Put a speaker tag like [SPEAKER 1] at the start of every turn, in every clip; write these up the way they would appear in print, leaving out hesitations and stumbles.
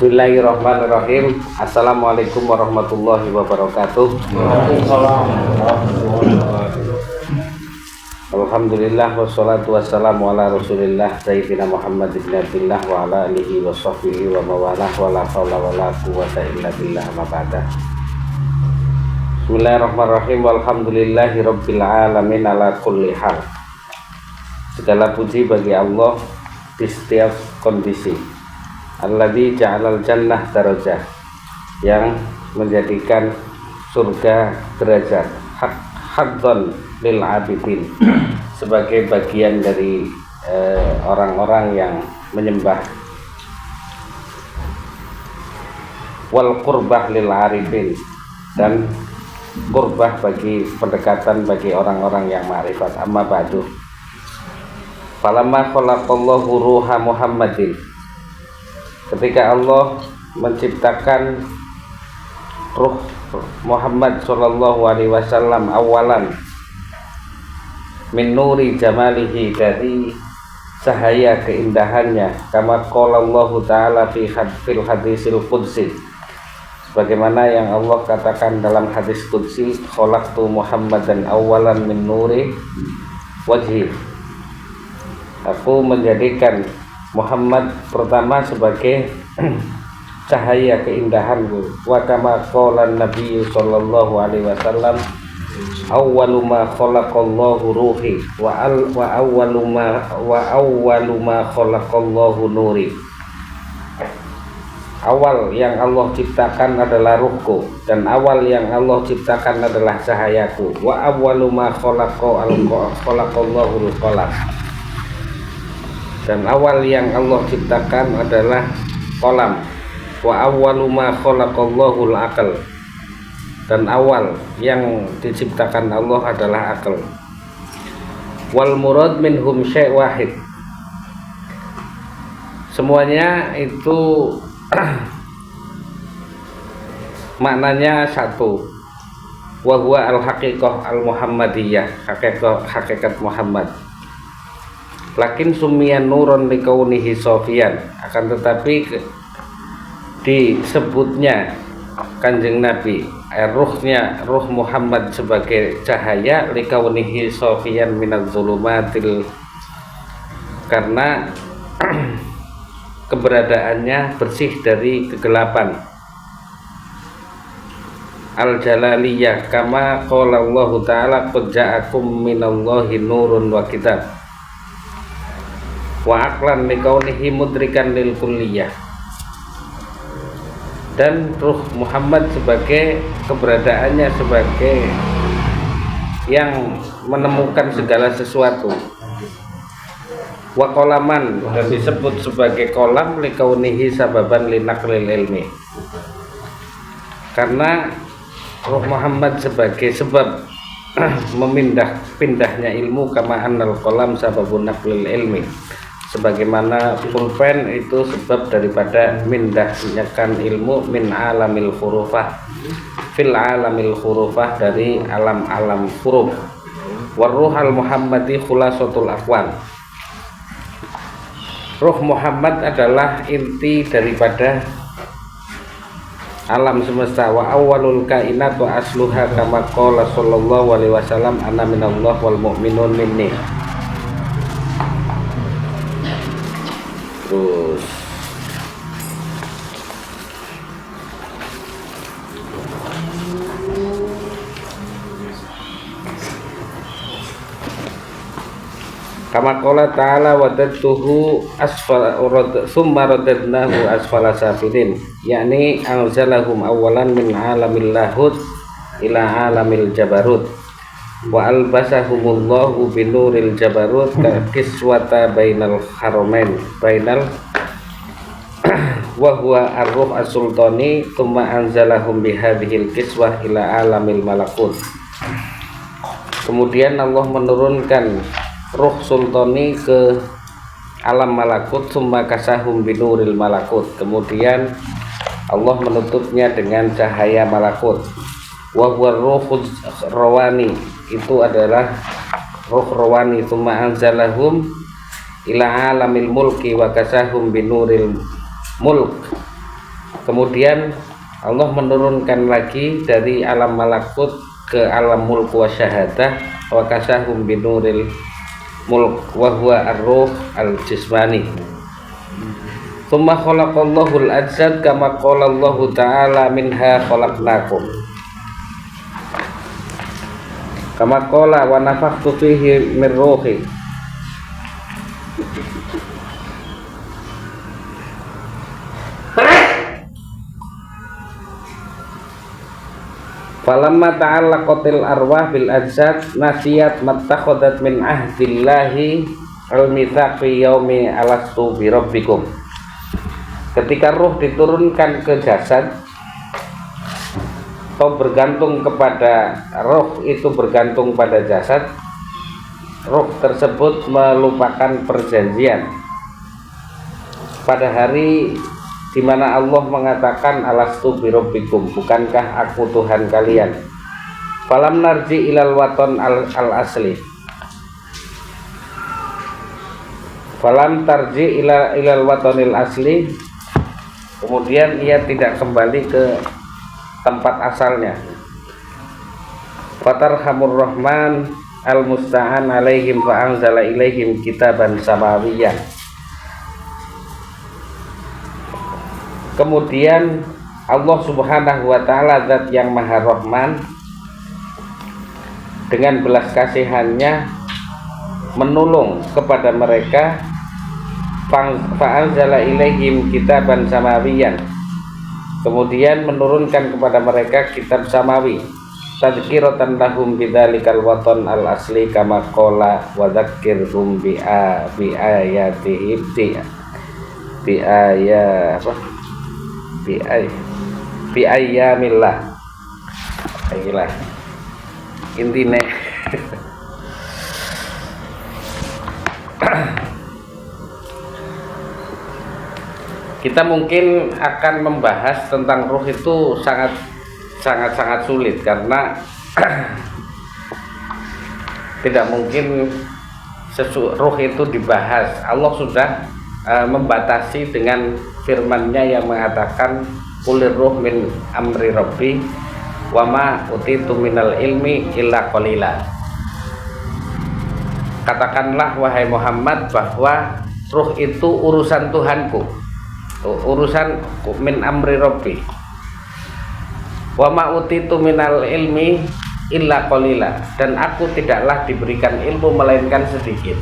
[SPEAKER 1] Bismillahirrahmanirrahim. Assalamualaikum warahmatullahi wabarakatuh.
[SPEAKER 2] Waalaikumsalam warahmatullahi wabarakatuh.
[SPEAKER 1] Alhamdulillah wassalatu wassalamu ala Rasulillah Sayyidina Muhammad ibn Abdillah wa ala alihi wa sahbihi wa mawalah wa la hawla wa la quwwata illa billah ma ba'da. Bismillahirrahmanirrahim. Walhamdulillahi rabbil alamin ala kulli hal. Segala puji bagi Allah di setiap kondisi. Alladzi ja'alal jannah darajah, yang menjadikan surga derajat, hadzan lil abidin, sebagai bagian dari orang-orang yang menyembah, wal qurbah lil arifin, dan qurbah bagi pendekatan bagi orang-orang yang ma'rifat. Amma ba'du. Falamma khalaqallahu ruha Muhammadin, ketika Allah menciptakan ruh Muhammad sallallahu alaihi wasallam awalan min nuri jamalihi, dari cahaya keindahannya, kama qala Allah taala fil hadisil qudsi, sebagaimana yang Allah katakan dalam hadis qudsi, khalaqtu Muhammadan awalan min nuri wajhi, aku menjadikan Muhammad pertama sebagai cahaya keindahanku. Wa kama qala Nabi sallallahu alaihi wasallam, awwalu ma khalaqallahu ruhi wa awwalu ma khalaqallahu nuri. Awal yang Allah ciptakan adalah ruhku, dan awal yang Allah ciptakan adalah cahayaku. Wa awwalu ma khalaqallahu al-qalam, dan awal yang Allah ciptakan adalah kolam. Wa awwalu ma khalaqallahu al-aql, dan awal yang diciptakan Allah adalah akal. Wal murad minhum syai' wahid, semuanya itu maknanya satu. Wa huwa al-haqiqah al-muhammadiyah, hakikat Muhammad. Lakin sumiyan nurun likaunihi sofian, akan tetapi disebutnya Kanjeng Nabi ruh Muhammad sebagai cahaya, likaunihi sofian minaz zulumatil, karena keberadaannya bersih dari kegelapan. Al-jalaliyah, kama qala Allah ta'ala qad ja'akum minallahi nurun wa kitab, wa aqlan likaunihi mudrikan lil kulliyah, dan ruh Muhammad sebagai keberadaannya sebagai yang menemukan segala sesuatu. Wa qolaman, dan disebut sebagai kolam likaunihi sababan linaqlil ilmi, karena ruh Muhammad sebagai sebab pindahnya ilmu, kama annal kolam sababun naqlil ilmi, sebagaimana pulpen itu sebab daripada mindahkan ilmu min alamil hurufah fil alamil hurufah, dari alam-alam huruf. Waruhal Muhammadi khulasatul aqwal, ruh Muhammad adalah inti daripada alam semesta. Wa awwalul kainat wa asluha, kama qala sallallahu alaihi wasallam, ana minallah wal mu'minun minni. Terus kama qala ta'ala wadattuhu asfala summa radadnahu asfala safilin, yakni anzalahum awalan min alamil lahud ila alamil jabarut, wa albasahumullahu binuril jabarut kiswata bainal haramain bainal wa huwa ar-ruh as-sultani, thumma anzalahum bihadhil kiswah ila alamil malakut. Kemudian Allah menurunkan ruh sultani ke alam malakut, thumma kasahum binuril malakut, kemudian Allah menutupnya dengan cahaya malakut. Wa huwa ruhuz rawani, itu adalah ruh rawani. Tsumma anzalahum ila alamil mulki wa kasahum binuril mulk, Kemudian Allah menurunkan lagi dari alam malakut ke alam mulk wa syahadah, wa kasahum binuril mulk wa huwa ar-ruh al-jismani. Tsumma khalaqallahu al-ajsad kama qala Allah ta'ala minha khalaqnakum. Kama qala wa nafakhtu fihi min ruhi. Falamma ta'allaqatil arwah bil ajsad nasiyat mattakhadat min ahdillahi al-mitsaq fi yaumi alastu bi rabbikum. Ketika ruh diturunkan ke jasad atau bergantung kepada roh, itu bergantung pada jasad, roh tersebut melupakan perjanjian pada hari di mana Allah mengatakan alastu bi rabbikum, bukankah aku Tuhan kalian. Falam narji ilal waton al-asli, falam tarji ilal watonil asli, kemudian ia tidak kembali ke tempat asalnya. Fatarhamur rahman al-musta'an alaihim fa anzala ilaihim kitaban samawiyyan. Kemudian Allah subhanahu wa ta'ala, zat yang maha rahman, dengan belas kasihannya menolong kepada mereka. Fa'anzala ilaihim kitaban samawiyyan, kemudian menurunkan kepada mereka kitab samawi, tadzkiratan lahum bidzalikal waton al asli kama qala wa dzakkirhum bi ayatihi bi ayyamillah. Ayolah intine. Kita mungkin akan membahas tentang ruh itu sangat sulit, karena tidak mungkin ruh itu dibahas. Allah sudah membatasi dengan firman-Nya yang mengatakan qulir ruh min amri rabbi wa ma utitu minal ilmi illa qalila. Katakanlah wahai Muhammad bahwa ruh itu urusan Tuhanku, urusan min amri rabbi, wa ma utitu minal ilmi illa qalila, dan aku tidaklah diberikan ilmu melainkan sedikit.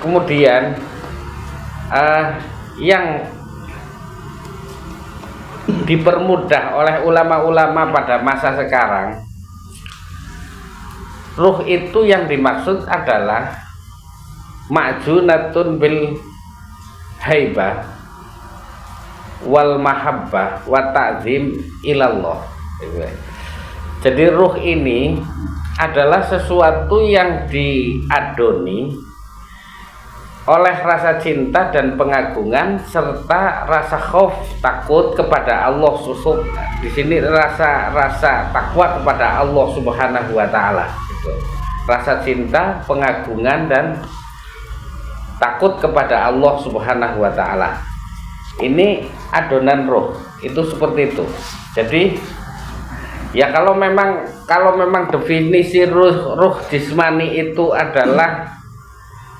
[SPEAKER 1] Kemudian yang dipermudah oleh ulama-ulama pada masa sekarang, ruh itu yang dimaksud adalah ma'junatun bil haibah wal mahabbah wa ta'zim ilallah. Jadi ruh ini adalah sesuatu yang diadoni oleh rasa cinta dan pengagungan serta rasa khauf, takut kepada Allah. Di sini rasa takwa kepada Allah Subhanahu wa taala. Rasa cinta, pengagungan dan takut kepada Allah Subhanahu wa taala. Ini adonan roh, itu seperti itu. Jadi ya kalau memang definisi ruh jismani itu adalah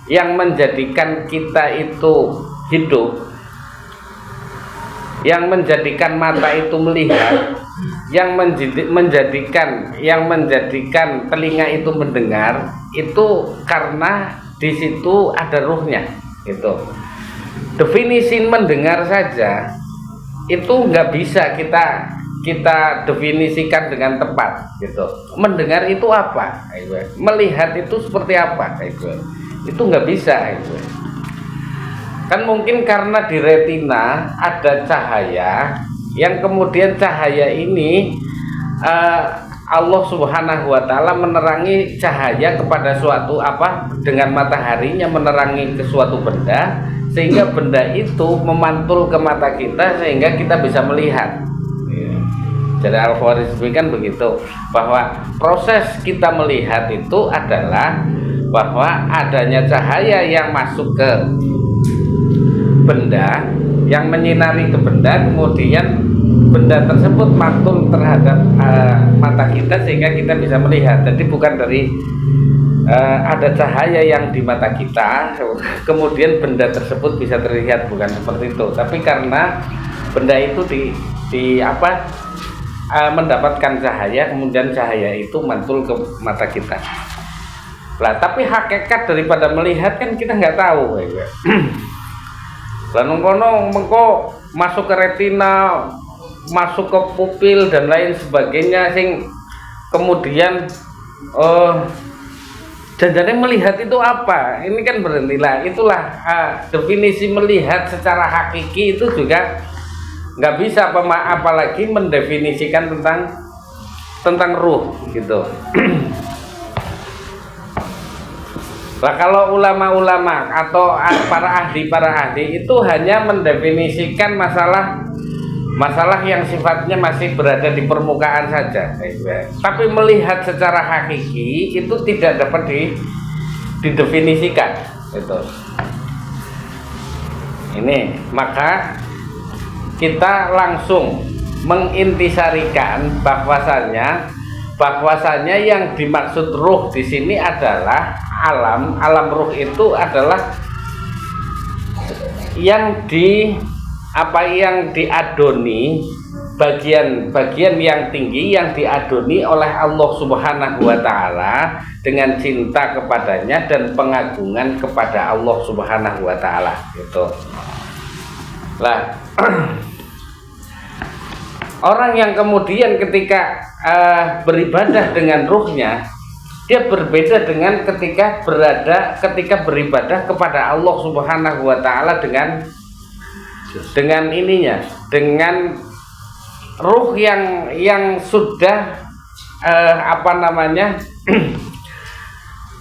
[SPEAKER 1] yang menjadikan kita itu hidup, yang menjadikan mata itu melihat, yang menjadikan telinga itu mendengar, itu karena di situ ada ruhnya. Itu definisi mendengar saja itu nggak bisa kita definisikan dengan tepat gitu. Mendengar itu apa? Melihat itu seperti apa? Itu nggak bisa. Kan mungkin karena di retina ada cahaya, yang kemudian cahaya ini Allah Subhanahu wa taala menerangi cahaya kepada suatu dengan mataharinya menerangi ke suatu benda, sehingga benda itu memantul ke mata kita sehingga kita bisa melihat. Jadi Al-Khwarizmi kan begitu, bahwa proses kita melihat itu adalah bahwa adanya cahaya yang masuk ke benda, yang menyinari ke benda, kemudian benda tersebut mantul terhadap mata kita sehingga kita bisa melihat. Jadi bukan dari ada cahaya yang di mata kita kemudian benda tersebut bisa terlihat, bukan seperti itu, tapi karena benda itu mendapatkan cahaya, kemudian cahaya itu mantul ke mata kita. Lah tapi hakikat daripada melihat kan kita nggak tahu ya. Lalu kono mengko masuk ke retina, masuk ke pupil dan lain sebagainya, sing kemudian jangan melihat itu apa? Ini kan berhentilah. Itulah definisi melihat secara hakiki itu juga nggak bisa, apalagi mendefinisikan tentang ruh gitu. Nah, kalau ulama-ulama atau para ahli itu hanya mendefinisikan masalah yang sifatnya masih berada di permukaan saja, tapi melihat secara hakiki itu tidak dapat didefinisikan gitu. Ini maka kita langsung mengintisarikan bahwasanya yang dimaksud ruh di sini adalah alam ruh itu adalah yang diadoni, bagian yang tinggi yang diadoni oleh Allah Subhanahu wa taala dengan cinta kepadanya dan pengagungan kepada Allah Subhanahu wa taala gitu. Lah orang yang kemudian ketika beribadah dengan ruhnya, dia berbeda dengan ketika beribadah kepada Allah Subhanahu wa taala dengan ruh yang sudah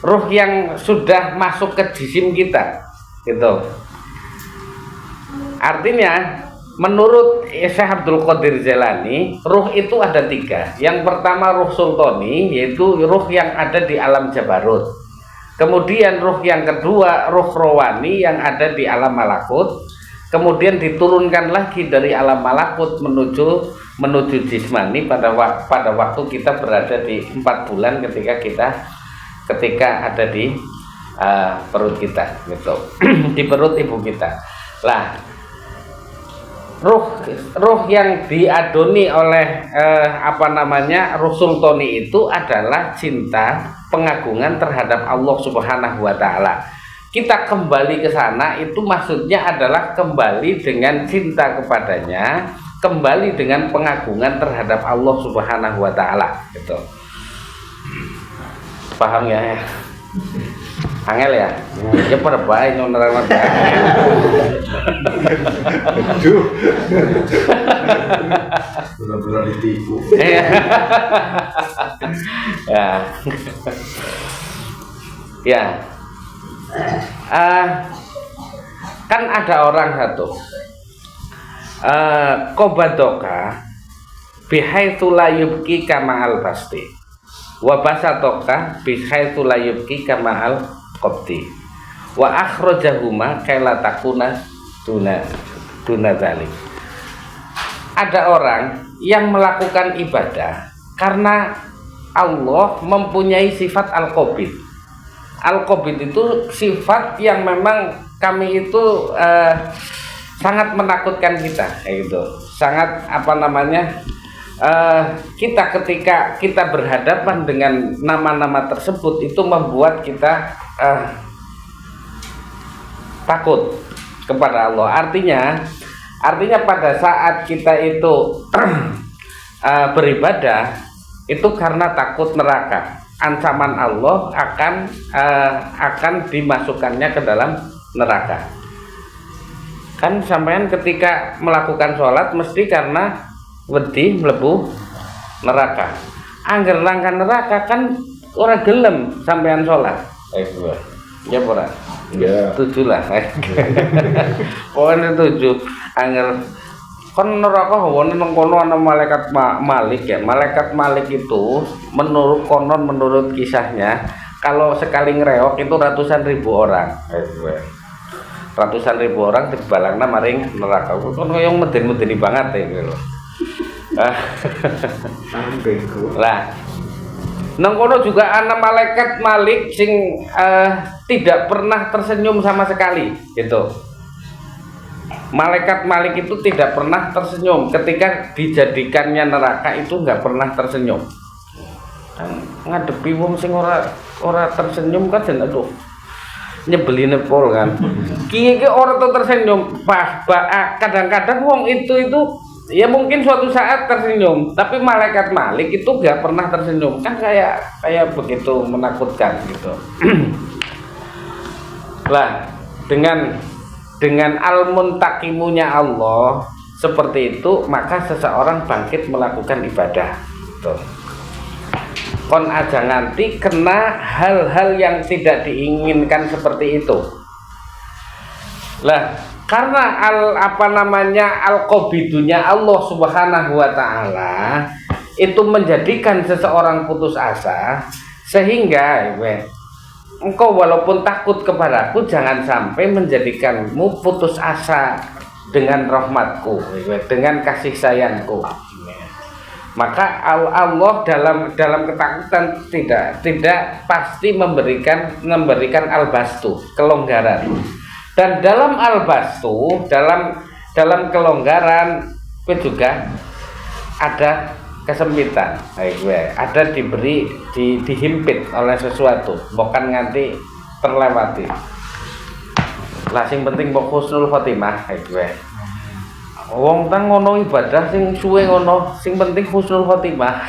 [SPEAKER 1] ruh yang sudah masuk ke jisim kita gitu. Artinya menurut Syekh Abdul Qadir Jailani, ruh itu ada 3. Yang pertama ruh sultani, yaitu ruh yang ada di alam jabarut. Kemudian ruh yang kedua ruh rawani yang ada di alam malakut. Kemudian diturunkan lagi dari alam malakut menuju jismani pada waktu kita berada di 4 bulan ketika ada di perut kita gitu. Di perut ibu kita. Lah ruh yang diadoni oleh ruh sultani itu adalah cinta, pengagungan terhadap Allah Subhanahu wa taala. Kita kembali ke sana itu maksudnya adalah kembali dengan cinta kepadanya, kembali dengan pengagungan terhadap Allah Subhanahu wa taala gitu. Paham ya? Angel ya? Ya pada baik nerangno.
[SPEAKER 2] Aduh. Benar-benar ditipu.
[SPEAKER 1] Ya. Ya. Kan ada orang satu qobadoka bihaitsu la yubki kama al basti wa basatoka bihaitsu la yubki kama al qabdi wa akhrajahuma kaila takuna duna dzalik. Ada orang yang melakukan ibadah karena Allah mempunyai sifat al-qabid. Al-qabid itu sifat yang memang kami itu sangat menakutkan kita kayak gitu. Sangat kita ketika kita berhadapan dengan nama-nama tersebut itu membuat kita takut kepada Allah. Artinya pada saat kita itu beribadah itu karena takut neraka. Ancaman Allah akan dimasukkannya ke dalam neraka. Kan sampean ketika melakukan sholat mesti karena wedi mlebu neraka. Angger langkah neraka kan ora gelem sampean sholat. Ya ora. Ya. 7 lah. Pokoknya 7. Angger kan neraka wonten nang kono ana malaikat Malik ya. Malaikat Malik itu menurut kisahnya kalau sekali ngereok itu ratusan ribu orang. Ratusan ribu orang dibalangna maring neraka. Kon yang meden-medeni banget iki lho. Lah nang kono juga ana malaikat Malik sing tidak pernah tersenyum sama sekali gitu. Malaikat Malik itu tidak pernah tersenyum ketika dijadikannya neraka, itu nggak pernah tersenyum. Dan ngadepi wong sing ora tersenyum kan jen aduh nyebeline pol kan. Ki ora tersenyum, kadang-kadang wong itu ya mungkin suatu saat tersenyum, tapi malaikat Malik itu nggak pernah tersenyum. Kan kayak begitu menakutkan gitu. Lah dengan al-muntaqimunya Allah seperti itu, maka seseorang bangkit melakukan ibadah. Tuh. Kon aja nganti kena hal-hal yang tidak diinginkan seperti itu. Lah, karena al-qabidunya Allah Subhanahu wa taala itu menjadikan seseorang putus asa, sehingga engkau walaupun takut kepadaku, jangan sampai menjadikanmu putus asa dengan rahmatku, dengan kasih sayangku. Maka Allah dalam ketakutan tidak pasti memberikan al-bastu, kelonggaran. Dan dalam al-bastu, dalam kelonggaran itu juga ada kesempitan, ada dihimpit oleh sesuatu, bukan nganti terlewati. Lah sing penting mbok husnul khotimah, wong tang ngono ibadah sing suwe ngono, sing penting husnul khotimah.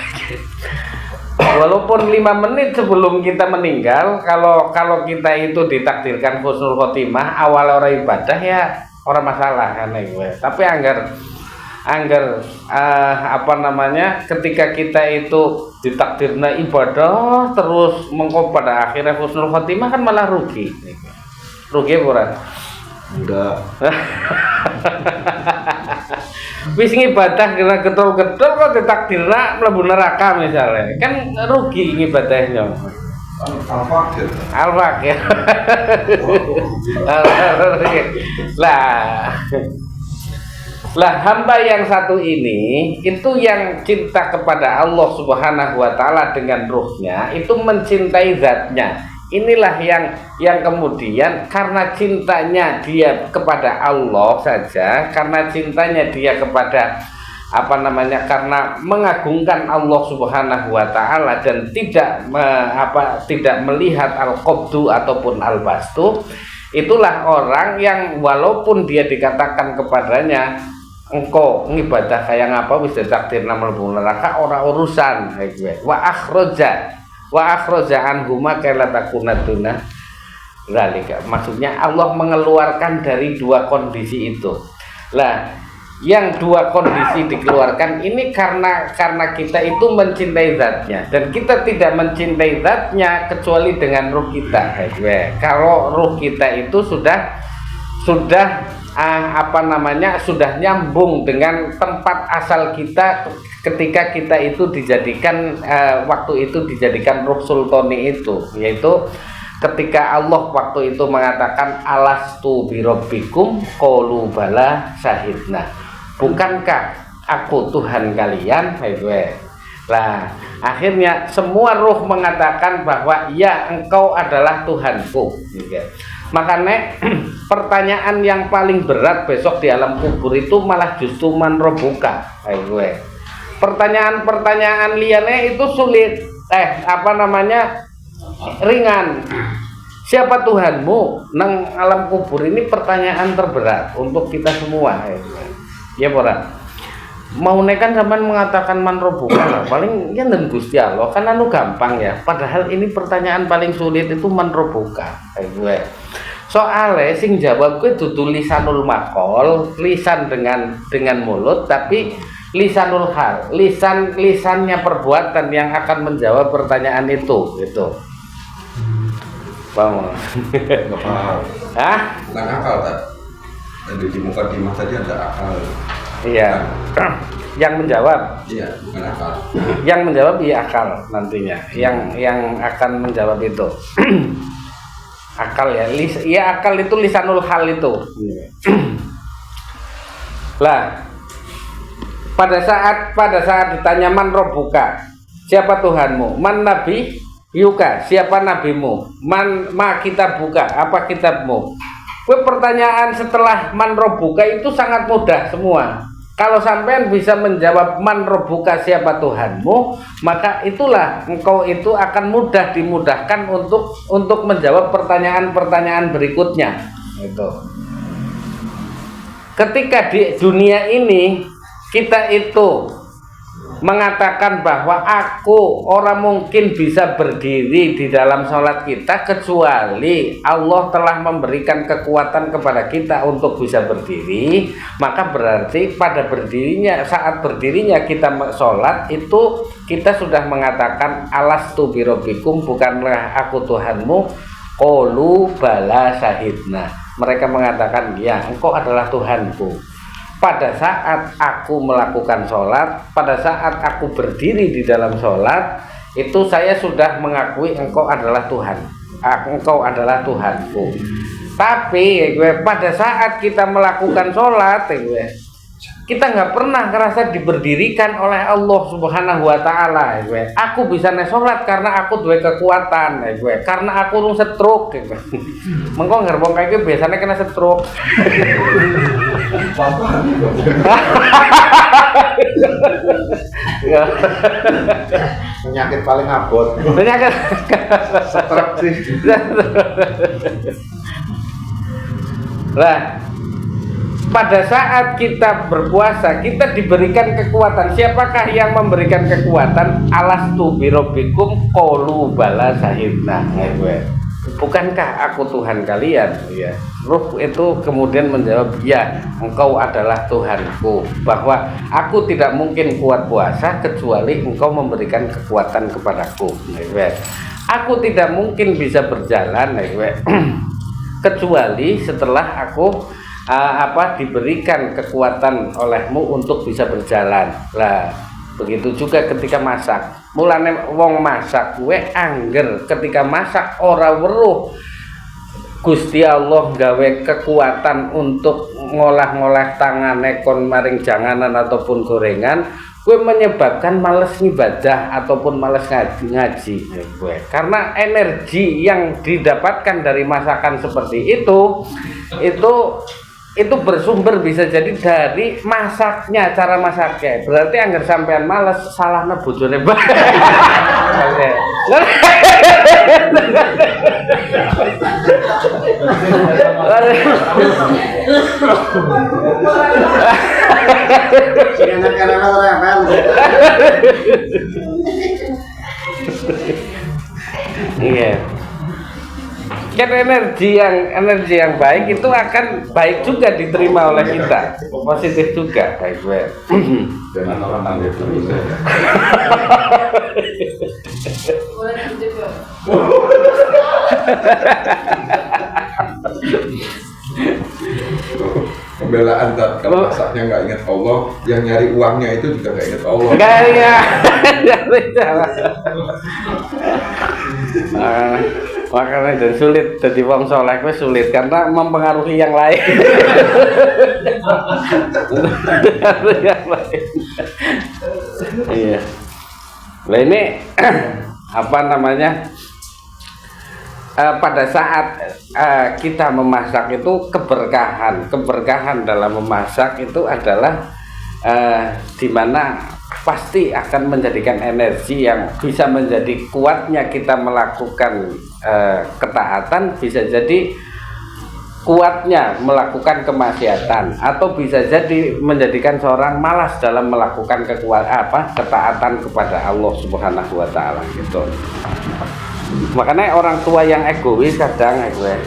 [SPEAKER 1] Walaupun 5 menit sebelum kita meninggal, kalau kita itu ditakdirkan husnul khotimah awal orang ibadah ya orang masalah kan tapi anggar ketika kita itu ditakdirna ibadah terus mengko pada akhirnya husnul khotimah kan malah rugi bukan?
[SPEAKER 2] Enggak.
[SPEAKER 1] Wis ibadah kira getol-getol kok ditakdirna mlebu neraka misalnya, kan rugi ibadahnya.
[SPEAKER 2] Al-Fakir.
[SPEAKER 1] Lah hamba yang satu ini itu yang cinta kepada Allah Subhanahu wa taala dengan ruhnya, itu mencintai zatnya. Inilah yang kemudian karena cintanya dia kepada Allah saja, karena cintanya dia kepada karena mengagungkan Allah Subhanahu wa taala dan tidak melihat al-qabdu ataupun al-bastu, itulah orang yang walaupun dia dikatakan kepadanya engkau ngibadah kayak ngapa wis takdirna mlebu neraka ora urusan wa akhraja anhuma kala takunatuna zalika. Maksudnya Allah mengeluarkan dari 2 kondisi itu. Lah, yang 2 kondisi dikeluarkan ini karena kita itu mencintai zatnya, dan kita tidak mencintai zatnya kecuali dengan ruh kita. Kalau ruh kita itu sudah sudah nyambung dengan tempat asal kita ketika kita itu dijadikan waktu itu dijadikan ruh sultani itu, yaitu ketika Allah waktu itu mengatakan alastu birabbikum qalu bala syahidna, bukankah aku Tuhan kalian? Lah akhirnya semua ruh mengatakan bahwa ya engkau adalah Tuhanku. Makanya pertanyaan yang paling berat besok di alam kubur itu malah justru man robuka. Pertanyaan-pertanyaan liane itu sulit, ringan. Siapa Tuhanmu? Nang alam kubur ini pertanyaan terberat untuk kita semua. Ya pora. Mau nekan zaman mengatakan man robuka, paling ya dan Gusti Allah kan anu gampang ya. Padahal ini pertanyaan paling sulit itu man robuka. Soalnya sing jawab gue dudu lisanul maqol, lisan dengan mulut, tapi lisanul hal, lisannya perbuatan yang akan menjawab pertanyaan itu gitu. Paham?
[SPEAKER 2] Enggak paham.
[SPEAKER 1] Hah?
[SPEAKER 2] Tentang akal tak? Tadi di muka tadi ada akal.
[SPEAKER 1] Iya. yang menjawab.
[SPEAKER 2] Iya, bukan akal.
[SPEAKER 1] Yang menjawab iya akal nantinya. Yang akan menjawab itu. Akal ya. Iya akal itu lisanul hal itu. Lah, pada saat ditanya man robbuka, siapa Tuhanmu? Man nabi yuka, siapa nabimu? Ma kitabuka, apa kitabmu? Pertanyaan setelah man robbuka itu sangat mudah semua. Kalau sampean bisa menjawab man robbuka, siapa Tuhanmu, maka itulah engkau itu akan dimudahkan untuk menjawab pertanyaan-pertanyaan berikutnya. Itu. Ketika di dunia ini kita itu mengatakan bahwa orang mungkin bisa berdiri di dalam sholat kita kecuali Allah telah memberikan kekuatan kepada kita untuk bisa berdiri, maka berarti saat berdirinya kita sholat itu kita sudah mengatakan alastu birabbikum, bukanlah aku Tuhanmu. Qalu bala syahidna, mereka mengatakan ya engkau adalah Tuhanku. Pada saat aku melakukan sholat, pada saat aku berdiri di dalam sholat, itu saya sudah mengakui engkau adalah Tuhan, engkau adalah Tuhanku. Tapi pada saat kita melakukan sholat, kita nggak pernah ngerasa diberdirikan oleh Allah Subhanahu Wa Taala. Aku bisa sholat karena aku duwe kekuatan, karena aku rung stroke. Mengko ngerbong kayak biasanya kena stroke.
[SPEAKER 2] Penyakit paling abot.
[SPEAKER 1] Penyakit
[SPEAKER 2] Stroke sih.
[SPEAKER 1] Lah, pada saat kita berpuasa kita diberikan kekuatan. Siapakah yang memberikan kekuatan? Alastu birabbikum qalu bala syahidna. Bukankah aku Tuhan kalian? Ya. Ruh itu kemudian menjawab, ya engkau adalah Tuhanku, bahwa aku tidak mungkin kuat puasa kecuali engkau memberikan kekuatan kepadaku. Aku tidak mungkin bisa berjalan kecuali setelah aku diberikan kekuatan olehmu untuk bisa berjalan. Lah, begitu juga ketika masak. Mulane wong masak angger ketika masak ora weruh Gusti Allah gawe kekuatan untuk ngolah-ngolah tangane kon maring janganan ataupun gorengan, menyebabkan males ibadah ataupun males ngaji. Karena energi yang didapatkan dari masakan seperti itu bersumber bisa jadi dari masaknya, cara masaknya. Berarti anggar sampean males salahna bojone bae. Iya. Kan energi yang baik itu akan baik juga diterima oleh kita, positif juga, baik gue.
[SPEAKER 2] Jangan orang tangguh terus. Pembelaan kalau masaknya nggak ingat Allah, yang nyari uangnya itu juga nggak ingat Allah.
[SPEAKER 1] Makanya dan sulit jadi wong soleh itu sulit karena mempengaruhi yang lain. Iya. Nah ini apa namanya? Pada saat kita memasak itu keberkahan dalam memasak itu adalah di mana pasti akan menjadikan energi yang bisa menjadi kuatnya kita melakukan ketaatan, bisa jadi kuatnya melakukan kemaksiatan, atau bisa jadi menjadikan seorang malas dalam melakukan ketaatan kepada Allah Subhanahu Wa Taala gitu. Makanya orang tua yang egois kadang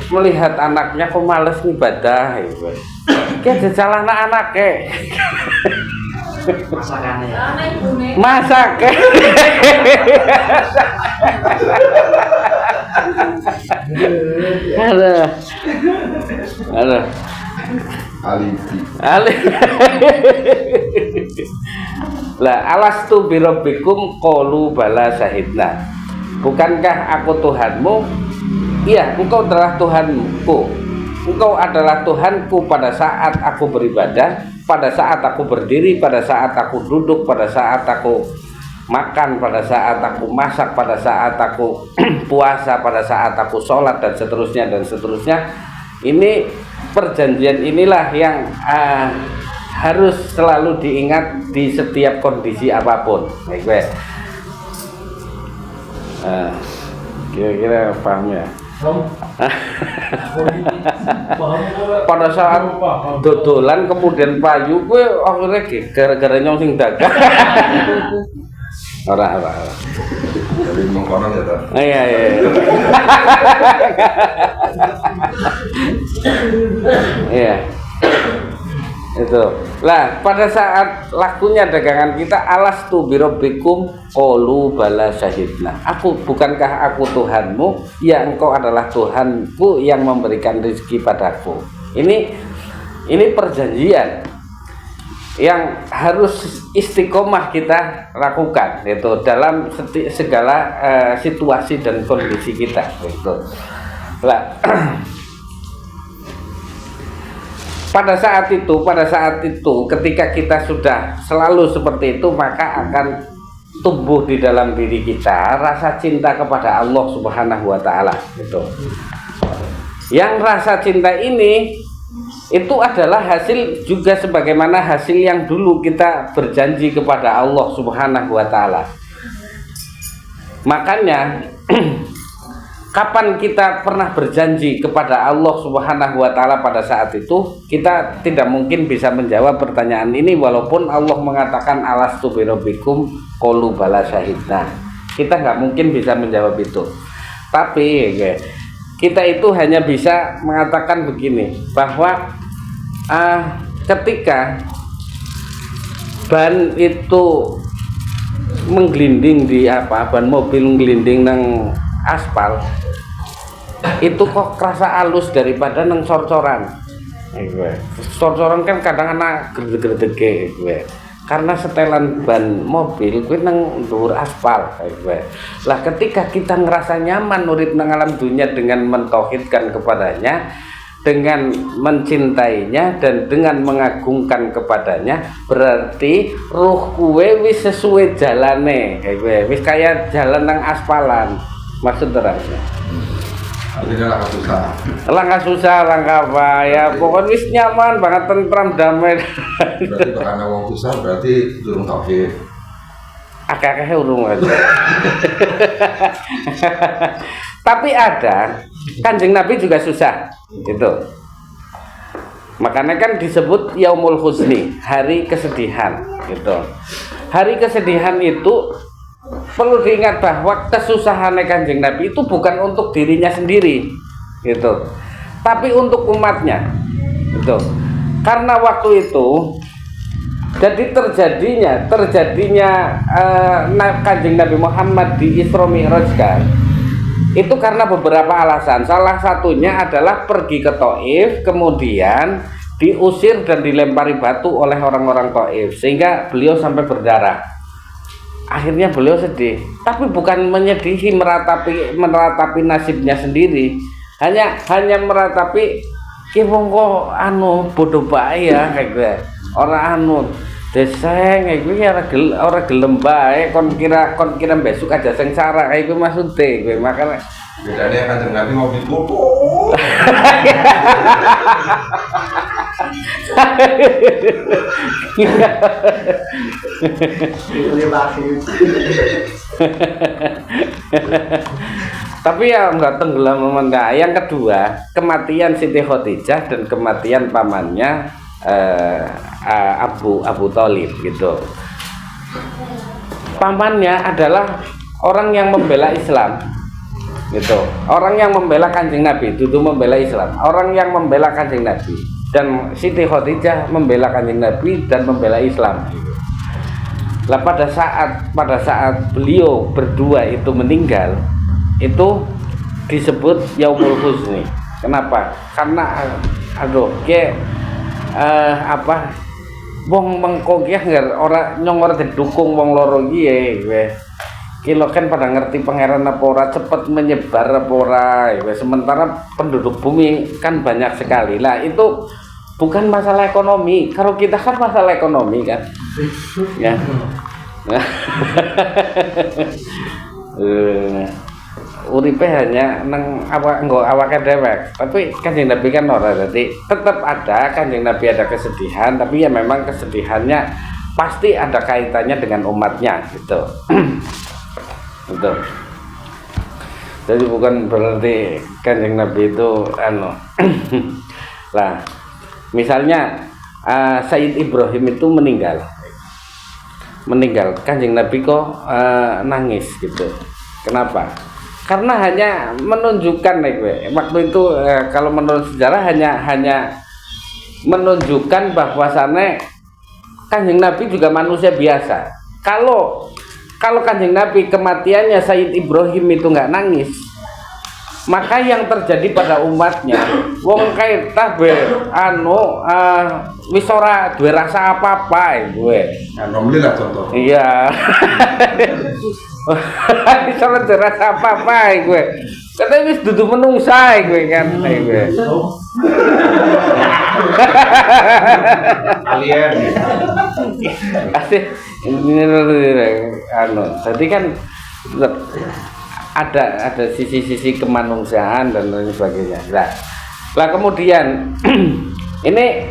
[SPEAKER 1] melihat anaknya kok males ibadah, kayak salahna anaknya. Masak. Ada.
[SPEAKER 2] Alibi.
[SPEAKER 1] Lah alastu birabbikum qalu bala syahidna. Bukankah aku Tuhanmu? Iya, engkau adalah Tuhanku. Engkau adalah Tuhanku pada saat aku beribadah, pada saat aku berdiri, pada saat aku duduk, pada saat aku makan, pada saat aku masak, pada saat aku puasa, pada saat aku sholat, dan seterusnya dan seterusnya. Ini perjanjian inilah yang harus selalu diingat di setiap kondisi apapun. Baik. Kira-kira paham ya? Pada saat dodolan kemudian payu gue akhirnya gara-gara nyong sing dagang. Ora.
[SPEAKER 2] Jadi mengkonon ya tak?
[SPEAKER 1] Iya. Iya. Itu. Lah, pada saat lakunya dagangan kita alastu birabbikum qalu bala syahidna. Bukankah aku Tuhanmu? Ya, engkau adalah Tuhanku yang memberikan rezeki padaku. Ini perjanjian yang harus istiqomah kita lakukan itu dalam segala situasi dan kondisi kita gitu. Lah, pada saat itu ketika kita sudah selalu seperti itu, maka akan tumbuh di dalam diri kita rasa cinta kepada Allah Subhanahu wa taala gitu. Yang rasa cinta ini itu adalah hasil juga sebagaimana hasil yang dulu kita berjanji kepada Allah Subhanahu wa taala. Makanya kapan kita pernah berjanji kepada Allah Subhanahu wa taala pada saat itu, kita tidak mungkin bisa menjawab pertanyaan ini walaupun Allah mengatakan alastu birabbikum qalu bala syahidna. Kita nggak mungkin bisa menjawab itu. Tapi kita itu hanya bisa mengatakan begini, bahwa ketika ban itu menggelinding ban mobil menggelinding nang aspal, itu kok kerasa halus daripada nang cor-coran. Cor-coran kan kadang anak gede-gede karena setelan ban mobil kuwi nang dhuwur aspal. Lah ketika kita ngerasa nyaman urip nang alam dunia dengan mentauhidkan kepadanya, dengan mencintainya dan dengan mengagungkan kepadanya, berarti ruh kue wis sesuai jalane, wis kayak jalan nang aspalan. Maksud terangnya
[SPEAKER 2] Artinya
[SPEAKER 1] langkah susah, langkah apa ya, pokoknya wis nyaman banget, tentram, damai.
[SPEAKER 2] Berarti karena wong susah berarti durung tauhid.
[SPEAKER 1] Akeh-akeh urung aja. Tapi ada Kanjeng Nabi juga susah gitu. Makanya kan disebut Yaumul Huzni, hari kesedihan gitu. Hari kesedihan itu perlu diingat bahwa kesusahan Kanjeng Nabi itu bukan untuk dirinya sendiri gitu, tapi untuk umatnya gitu. Karena waktu itu jadi terjadinya Kanjeng Nabi Muhammad di Isra Mi'rajkan itu karena beberapa alasan. Salah satunya adalah pergi ke Thaif, kemudian diusir dan dilempari batu oleh orang-orang Thaif sehingga beliau sampai berdarah. Akhirnya beliau sedih, tapi bukan menyedihi meratapi nasibnya sendiri, hanya meratapi ki wong kok bodoh bae ya kayak gue. Orang deseng kayak gue ora gelem bae, kon kira besok aja sengsara kayak gue maksudnya gue. Makanya
[SPEAKER 2] bedanya Kanjeng Nabi mobil tuku.
[SPEAKER 1] Tapi ya nggak tenggelam enggak. Yang kedua, kematian Siti Khadijah dan kematian pamannya Abu Thalib gitu. Pamannya adalah orang yang membela Islam gitu, orang yang membela Kanjeng Nabi, itu membela Islam, orang yang membela Kanjeng Nabi. Dan Siti Khadijah membela Kanjeng Nabi dan membela Islam. Lah pada saat beliau berdua itu meninggal, itu disebut Yaumul Huzni. wong mengko ki ora nyong ora didukung wong loro ki ya. Kilo kan pada ngerti pangeran apa ora, cepet menyebar apa ora ya. Sementara penduduk bumi kan banyak sekali. Lah itu bukan masalah ekonomi. Kalau kita kan masalah ekonomi kan. Ya. Uripe hanya nang awake dewek, tapi Kanjeng Nabi kan ora, jadi tetap ada Kanjeng Nabi ada kesedihan, tapi ya memang kesedihannya pasti ada kaitannya dengan umatnya gitu. Betul. Jadi bukan berarti Kanjeng Nabi itu lah misalnya Sayyid Ibrahim itu meninggal Kanjeng Nabi kok nangis gitu. Kenapa? Karena hanya menunjukkan waktu itu kalau menurut sejarah hanya menunjukkan bahwasannya Kanjeng Nabi juga manusia biasa. Kalau Kanjeng Nabi kematiannya Sayyid Ibrahim itu nggak nangis, maka yang terjadi pada umatnya wong kaita be wis ora duwe rasa apa-apa gue.
[SPEAKER 2] Anomali lah contoh.
[SPEAKER 1] Iya. Wis ora duwe rasa apa-apa gue. Katanya wis dudu menungsa gue kan gue.
[SPEAKER 2] Alien.
[SPEAKER 1] Asih tadi kan ada sisi-sisi kemanusiaan dan lain sebagainya. Lah kemudian ini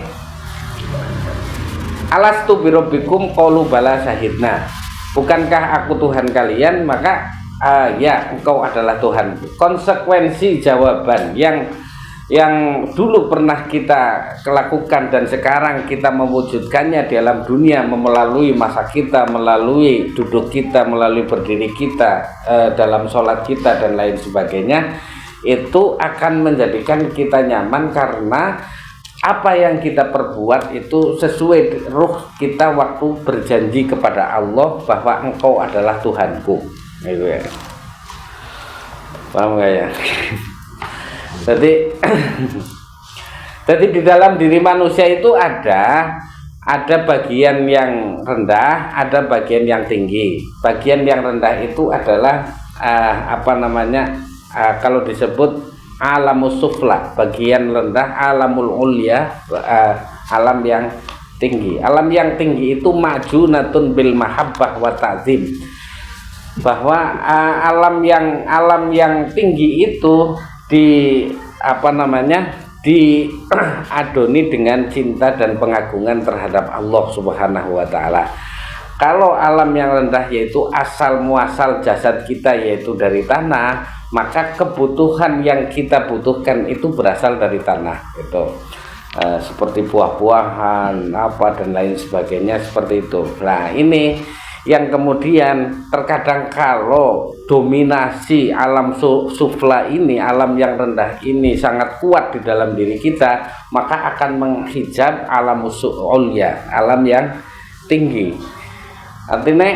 [SPEAKER 1] alastu birabbikum qalu bala syahidna. Bukankah aku Tuhan kalian? Maka ya engkau adalah Tuhan. Konsekuensi jawaban yang dulu pernah kita lakukan dan sekarang kita mewujudkannya di dalam dunia melalui masa kita, melalui duduk kita, melalui berdiri kita, dalam sholat kita dan lain sebagainya, itu akan menjadikan kita nyaman karena apa yang kita perbuat itu sesuai ruh kita waktu berjanji kepada Allah bahwa engkau adalah Tuhanku. Gitu ya. Paham gak ya? Jadi di dalam diri manusia itu ada bagian yang rendah, ada bagian yang tinggi. Bagian yang rendah itu adalah kalau disebut alamus sufla, bagian rendah, alamul ulya, alam yang tinggi. Alam yang tinggi itu majunatun bil mahabbah wa ta'zim. Bahwa alam yang tinggi itu diadoni dengan cinta dan pengagungan terhadap Allah Subhanahu wa taala. Kalau alam yang rendah yaitu asal muasal jasad kita yaitu dari tanah, maka kebutuhan yang kita butuhkan itu berasal dari tanah gitu. Seperti buah-buahan dan lain sebagainya seperti itu. Nah, ini yang kemudian terkadang kalau dominasi alam sufla ini, alam yang rendah ini sangat kuat di dalam diri kita, maka akan menghijab alam ulya, alam yang tinggi. Artinya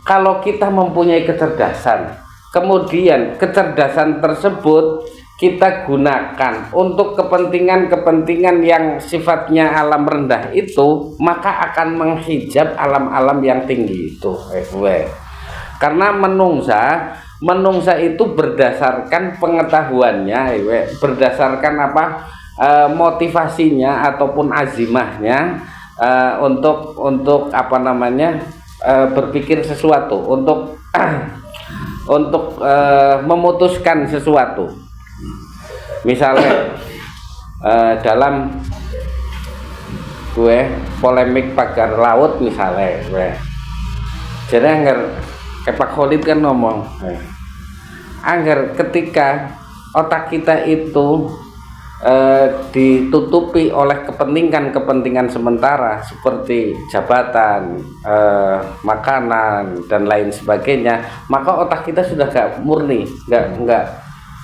[SPEAKER 1] kalau kita mempunyai kecerdasan, kemudian kecerdasan tersebut kita gunakan untuk kepentingan-kepentingan yang sifatnya alam rendah itu, maka akan menghijab alam-alam yang tinggi itu. Karena menungsa itu berdasarkan pengetahuannya, berdasarkan motivasinya ataupun azimahnya untuk berpikir sesuatu, untuk memutuskan sesuatu. Misalnya dalam polemik pagar laut misalnya, jadi anggar Pak Khalid kan ngomong, anggar ketika otak kita itu ditutupi oleh kepentingan sementara seperti jabatan, makanan dan lain sebagainya, maka otak kita sudah gak murni,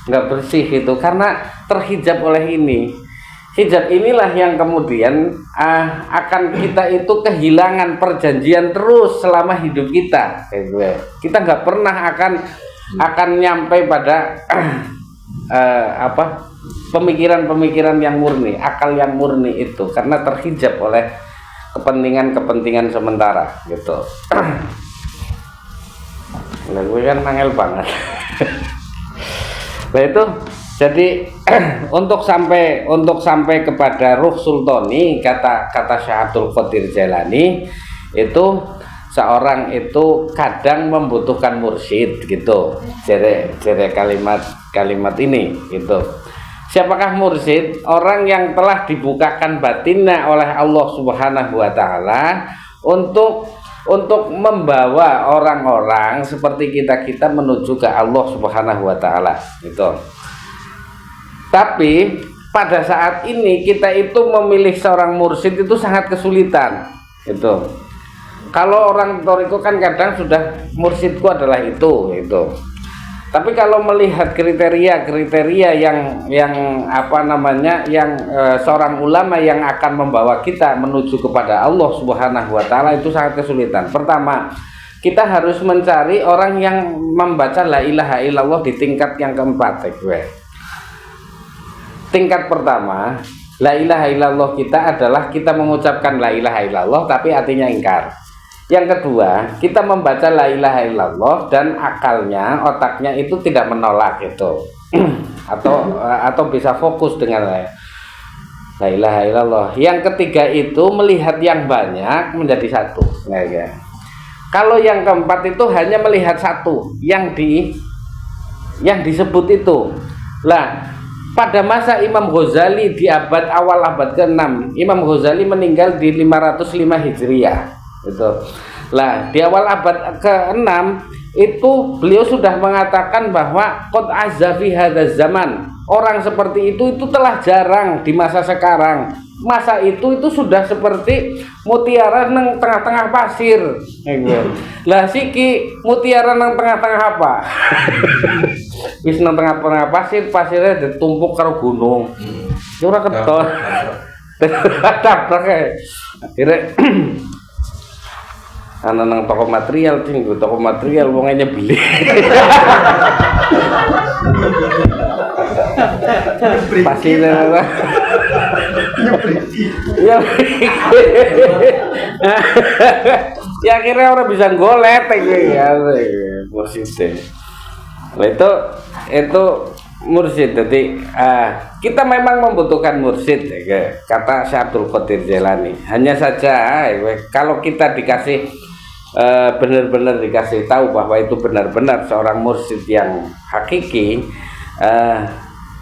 [SPEAKER 1] nggak bersih itu karena terhijab oleh ini. Hijab inilah yang kemudian akan kita itu kehilangan perjanjian terus selama hidup kita. Kita nggak pernah akan nyampe pada pemikiran-pemikiran yang murni, akal yang murni itu, karena terhijab oleh kepentingan-kepentingan sementara gitu. Nah, gue kan angel banget. Nah itu jadi untuk sampai kepada ruh sultani, kata Syekh Abdul Qadir Jailani itu seorang itu kadang membutuhkan mursyid gitu. Jadi kalimat ini gitu. Siapakah mursyid? Orang yang telah dibukakan batinnya oleh Allah Subhanahu wa taala untuk membawa orang-orang seperti kita menuju ke Allah Subhanahu wa taala gitu. Tapi pada saat ini kita itu memilih seorang mursyid itu sangat kesulitan gitu. Kalau orang toriko kan kadang sudah mursyidku adalah itu gitu. Tapi kalau melihat kriteria yang seorang ulama yang akan membawa kita menuju kepada Allah Subhanahu wa taala itu sangat kesulitan. Pertama, kita harus mencari orang yang membaca la ilaha illallah di tingkat yang keempat. Tingkat pertama, la ilaha illallah kita adalah kita mengucapkan la ilaha illallah tapi artinya ingkar. Yang kedua, kita membaca la ilaha illallah dan akalnya, otaknya itu tidak menolak gitu. atau bisa fokus dengan la ilaha illallah. Yang ketiga itu melihat yang banyak menjadi satu. Nah, ya. Kalau yang keempat itu hanya melihat satu yang disebut itu. Lah, pada masa Imam Ghazali di awal abad ke-6, Imam Ghazali meninggal di 505 Hijriah. Gitu. Lah, di awal abad ke-6 itu beliau sudah mengatakan bahwa qad azza fi hadzal zaman. Orang seperti itu telah jarang di masa sekarang. Masa itu sudah seperti mutiara nang tengah-tengah pasir. Lah siki mutiara nang tengah-tengah apa? Wis nang tengah-tengah pasirnya ditumpuk karo gunung. Ora keton. Tabrak akhirnya nang toko material wongnya beli. Pasirnya ya akhirnya orang bisa golet ya mursyid. Nah itu mursyid. Jadi kita memang membutuhkan mursyid kata Syekh Abdul Qadir Jailani. Hanya saja kalau kita dikasih benar-benar dikasih tahu bahwa itu benar-benar seorang mursyid yang hakiki,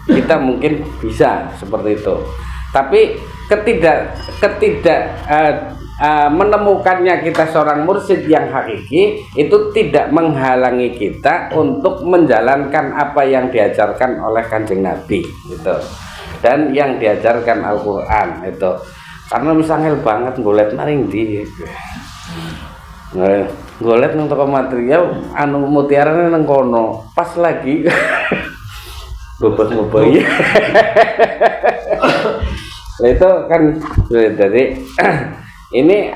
[SPEAKER 1] kita mungkin bisa seperti itu. Tapi menemukannya kita seorang mursyid yang hakiki itu tidak menghalangi kita untuk menjalankan apa yang diajarkan oleh Kanjeng Nabi gitu, dan yang diajarkan Al-Qur'an itu. Karena misalnya banget golet maring di golet nang toko material anu mutiarane nang kono pas lagi bobot-bobot. Nah, itu kan dari ini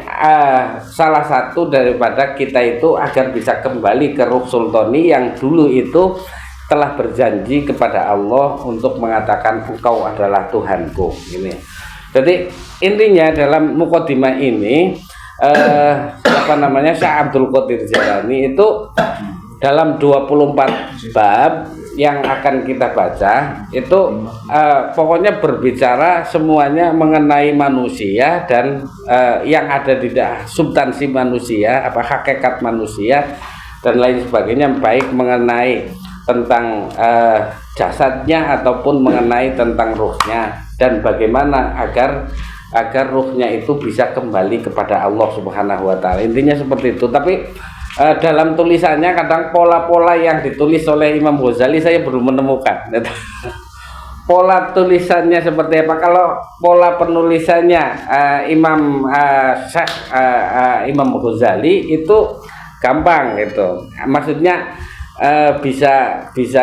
[SPEAKER 1] salah satu daripada kita itu agar bisa kembali ke ruh sultani yang dulu itu telah berjanji kepada Allah untuk mengatakan engkau adalah Tuhanku. Ini. Jadi intinya dalam mukadimah ini Syekh Abdul Qadir Jailani itu dalam 24 bab yang akan kita baca itu pokoknya berbicara semuanya mengenai manusia dan yang ada di substansi manusia, hakikat manusia dan lain sebagainya, baik mengenai tentang jasadnya ataupun mengenai tentang ruhnya, dan bagaimana agar ruhnya itu bisa kembali kepada Allah Subhanahu wa taala. Intinya seperti itu. Tapi dalam tulisannya kadang pola-pola yang ditulis oleh Imam Ghazali saya belum menemukan. Pola tulisannya seperti apa? Kalau pola penulisannya Imam Ghazali itu gampang gitu. Maksudnya bisa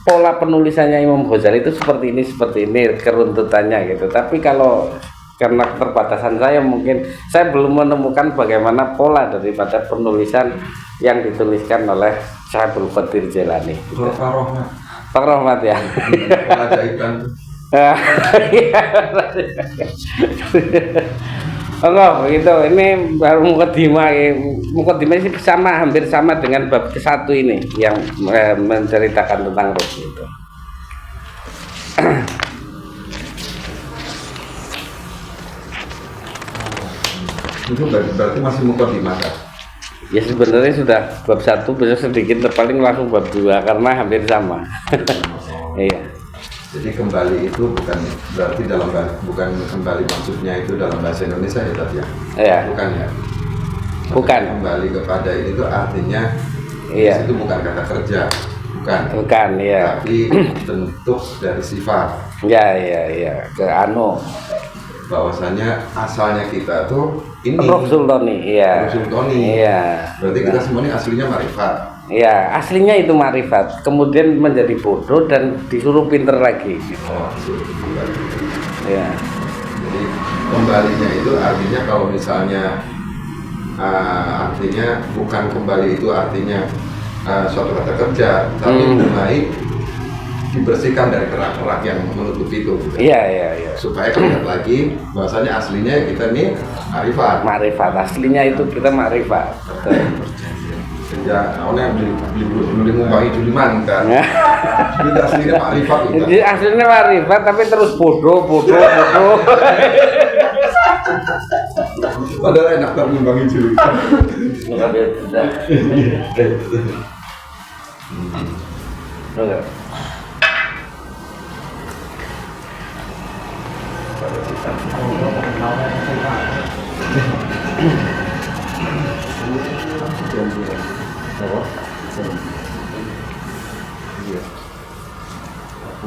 [SPEAKER 1] pola penulisannya Imam Ghazali itu seperti ini keruntutannya gitu. Tapi kalau karena keterbatasan saya mungkin saya belum menemukan bagaimana pola daripada penulisan yang dituliskan oleh Syekh Abdul Qadir Jailani. Pak Rahmat ya.
[SPEAKER 2] Keajaiban.
[SPEAKER 1] Enggak begitu. Ini baru mukadimah sih hampir sama dengan bab ke-1 ini yang menceritakan tentang roh itu.
[SPEAKER 2] Itu berarti masih mukadimah kan?
[SPEAKER 1] Ya sebenarnya sudah bab 1 bisa sedikit paling langsung bab 2 karena hampir sama. Iya.
[SPEAKER 2] Jadi kembali itu bukan berarti bukan kembali maksudnya itu dalam bahasa Indonesia ya tadi ya?
[SPEAKER 1] Iya.
[SPEAKER 2] Bukan ya?
[SPEAKER 1] Bukan.
[SPEAKER 2] Kembali kepada ini itu artinya
[SPEAKER 1] Iya.
[SPEAKER 2] itu bukan kata kerja, bukan.
[SPEAKER 1] Bukan ya.
[SPEAKER 2] Tapi bentuk dari sifat.
[SPEAKER 1] Ya ke
[SPEAKER 2] Bahwasanya asalnya kita tuh ini
[SPEAKER 1] Ruh Sultani, iya.
[SPEAKER 2] Ruh Sultani.
[SPEAKER 1] Iya.
[SPEAKER 2] Berarti kita semua ini aslinya marifat.
[SPEAKER 1] Iya, aslinya itu marifat, kemudian menjadi bodoh dan disuruh pinter lagi.
[SPEAKER 2] Oh,
[SPEAKER 1] Iya.
[SPEAKER 2] jadi kembalinya itu artinya kalau misalnya artinya bukan kembali itu artinya suatu kata kerja, tapi mulai dibersihkan dari kerak-kerak yang menutupi itu. Gitu.
[SPEAKER 1] Iya.
[SPEAKER 2] Supaya kelihatan lagi bahwasanya aslinya kita ini marifat.
[SPEAKER 1] Marifat, aslinya itu kita marifat. Betul.
[SPEAKER 2] Ya, awalnya beli ngumpangi Juliman kan. Jadi aslinya marifat kita.
[SPEAKER 1] Jadi aslinya marifat tapi terus bodoh.
[SPEAKER 2] Padahal enak tak ngumpangi Juliman.
[SPEAKER 1] Enggak.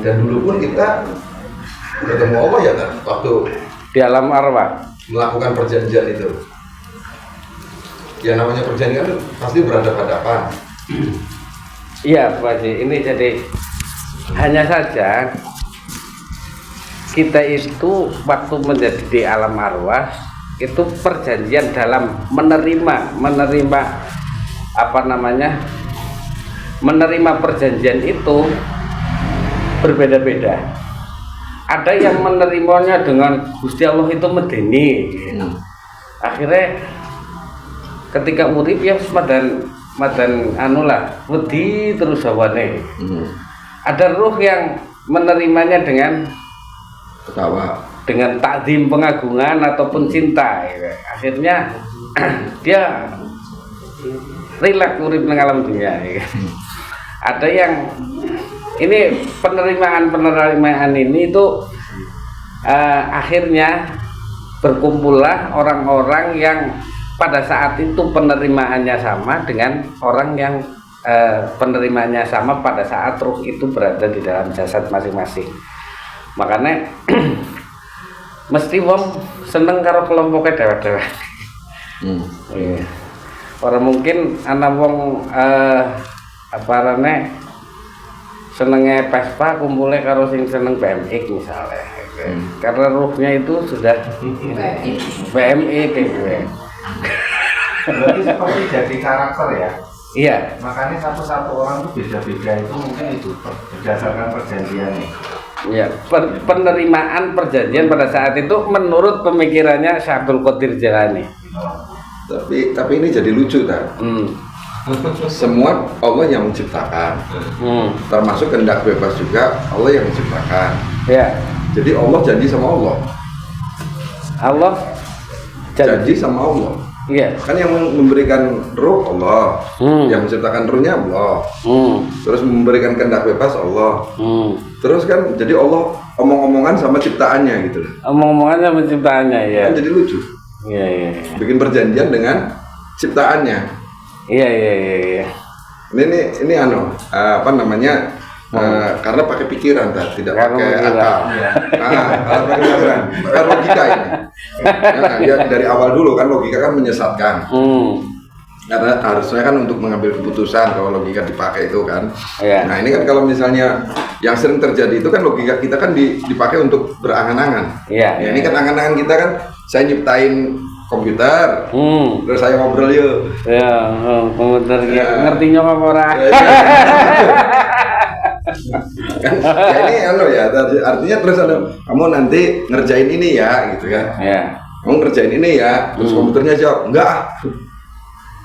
[SPEAKER 2] Dan dulu pun kita ketemu Allah ya kan waktu
[SPEAKER 1] Di alam arwah.
[SPEAKER 2] melakukan perjanjian itu. Ya namanya perjanjian kan pasti berhadapan-hadapan.
[SPEAKER 1] Iya Pak Haji, ini jadi hanya saja kita itu waktu menjadi di alam arwah itu perjanjian dalam menerima apa namanya, menerima perjanjian itu berbeda-beda. Ada yang menerimanya dengan Gusti Allah itu medeni. Akhirnya ketika urip ya madan anulah wedi terus hawane. Ada ruh yang menerimanya dengan
[SPEAKER 2] Ketawa.
[SPEAKER 1] dengan takdim, pengagungan ataupun cinta ya. Akhirnya dia rileks urip nang alam dunia ya. Ada yang ini penerimaan ini itu akhirnya berkumpullah orang-orang yang pada saat itu penerimaannya sama dengan orang yang penerimaannya sama pada saat ruh itu berada di dalam jasad masing-masing. Makanya mesti wong seneng karo kelompoknya dewek-dewek. Iya. Orang mungkin anak wong apa namanya senengnya Vespa kumpulnya karo sing seneng BMX misalnya. Karena ruhnya itu sudah BMX kayak gue.
[SPEAKER 3] Berarti seperti jadi karakter ya.
[SPEAKER 1] Iya.
[SPEAKER 3] Makanya satu-satu orang tuh beda-beda itu mungkin itu berdasarkan perjanjiannya.
[SPEAKER 1] Ya, penerimaan perjanjian pada saat itu menurut pemikirannya Syekh Abdul Qadir Jalani.
[SPEAKER 2] Tapi ini jadi lucu kan? Semua Allah yang menciptakan, termasuk kehendak bebas juga Allah yang menciptakan.
[SPEAKER 1] Ya.
[SPEAKER 2] Jadi Allah janji sama Allah.
[SPEAKER 1] Allah
[SPEAKER 2] Janji sama Allah.
[SPEAKER 1] Iya.
[SPEAKER 2] Kan yang memberikan ruh Allah, yang menciptakan ruhnya Allah, terus memberikan kehendak bebas Allah, terus kan jadi Allah omong-omongan sama ciptaannya gitu.
[SPEAKER 1] Omong-omongan sama ciptaannya ya.
[SPEAKER 2] Kan jadi lucu.
[SPEAKER 1] Iya.
[SPEAKER 2] Bikin perjanjian dengan ciptaannya.
[SPEAKER 1] Iya.
[SPEAKER 2] Ini apa namanya? Karena pakai pikiran, tidak pakai akal. Karena pakai pikiran, pakai logika ini. Ya, dari awal dulu kan logika kan menyesatkan. Karena harusnya kan untuk mengambil keputusan kalau logika dipakai itu kan. Nah ini kan kalau misalnya yang sering terjadi itu kan logika kita kan dipakai untuk berangan-angan. Ini kan angan-angan kita kan saya nyiptain komputer, terus saya ngobrol yuk.
[SPEAKER 1] Ya, komputer ngerti nyok apa ora?
[SPEAKER 2] Ya ini ya artinya terus kamu nanti ngerjain ini ya gitu kan.
[SPEAKER 1] Ya.
[SPEAKER 2] Kamu ngerjain ini ya, terus komputernya jawab enggak.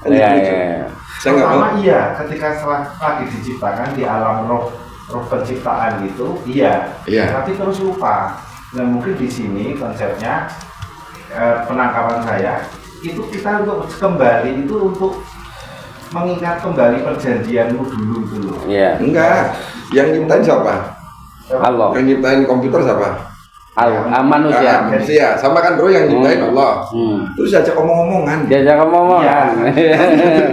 [SPEAKER 1] Iya, iya.
[SPEAKER 2] Saya nggak mau.
[SPEAKER 3] Iya, ketika lagi diciptakan di alam roh penciptaan gitu, iya. Tapi terus lupa. Nah mungkin di sini konsepnya penangkapan saya itu kita untuk kembali itu untuk mengingat kembali perjanjianmu dulu dulu.
[SPEAKER 1] Iya.
[SPEAKER 2] Enggak. Yang nyiptain siapa?
[SPEAKER 1] Allah.
[SPEAKER 2] Yang nyiptain komputer siapa?
[SPEAKER 1] Manusia.
[SPEAKER 2] Manusia. Sama kan roh yang nyiptain Allah. Terus ajak omong-omongan.
[SPEAKER 1] Diajak omongan.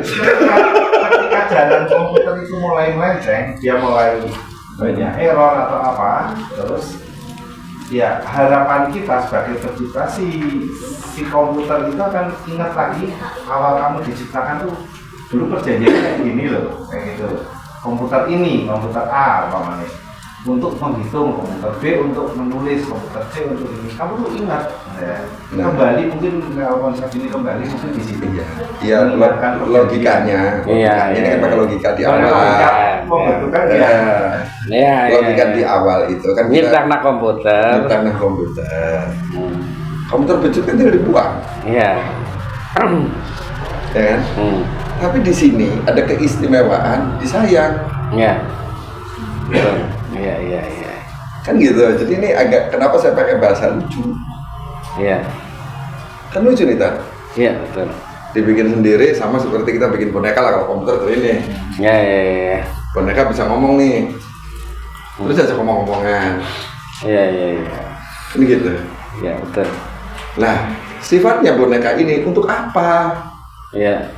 [SPEAKER 3] Ketika jalan komputer itu mulai melenceng, dia mulai banyak error atau apa, terus ya harapan kita sebagai pencipta si komputer itu akan ingat lagi awal kamu diciptakan tuh dulu perjanjiannya kayak gini loh, kayak gitu. Komputer ini, komputer A umpamanya untuk menghitung, komputer B untuk menulis, komputer C untuk ini. Kamu tuh ingat, kembali mungkin kalau konsep ini kembali mungkin di sini.
[SPEAKER 2] Iya, logikanya.
[SPEAKER 1] Iya.
[SPEAKER 2] Ini kan pakai logika di awal.
[SPEAKER 3] Pembentukan ya.
[SPEAKER 1] Iya.
[SPEAKER 2] Logika di awal itu kan
[SPEAKER 1] nyiptakan komputer.
[SPEAKER 2] Nyiptakan komputer. Komputer becuk kan tidak dibuang.
[SPEAKER 1] Iya.
[SPEAKER 2] Ya kan? Tapi di sini ada keistimewaan disayang.
[SPEAKER 1] Iya. Iya.
[SPEAKER 2] Kan gitu. Jadi ini agak kenapa saya pakai bahasa lucu?
[SPEAKER 1] Iya.
[SPEAKER 2] Kan lucu nih Tan.
[SPEAKER 1] Iya, betul.
[SPEAKER 2] Dibikin sendiri sama seperti kita bikin boneka lah kalau komputer tuh ini.
[SPEAKER 1] Iya.
[SPEAKER 2] Boneka bisa ngomong nih. Terus aja ngomong-ngomongan.
[SPEAKER 1] Iya.
[SPEAKER 2] Ini gitu.
[SPEAKER 1] Iya, betul.
[SPEAKER 2] Nah, sifatnya boneka ini untuk apa?
[SPEAKER 1] Iya.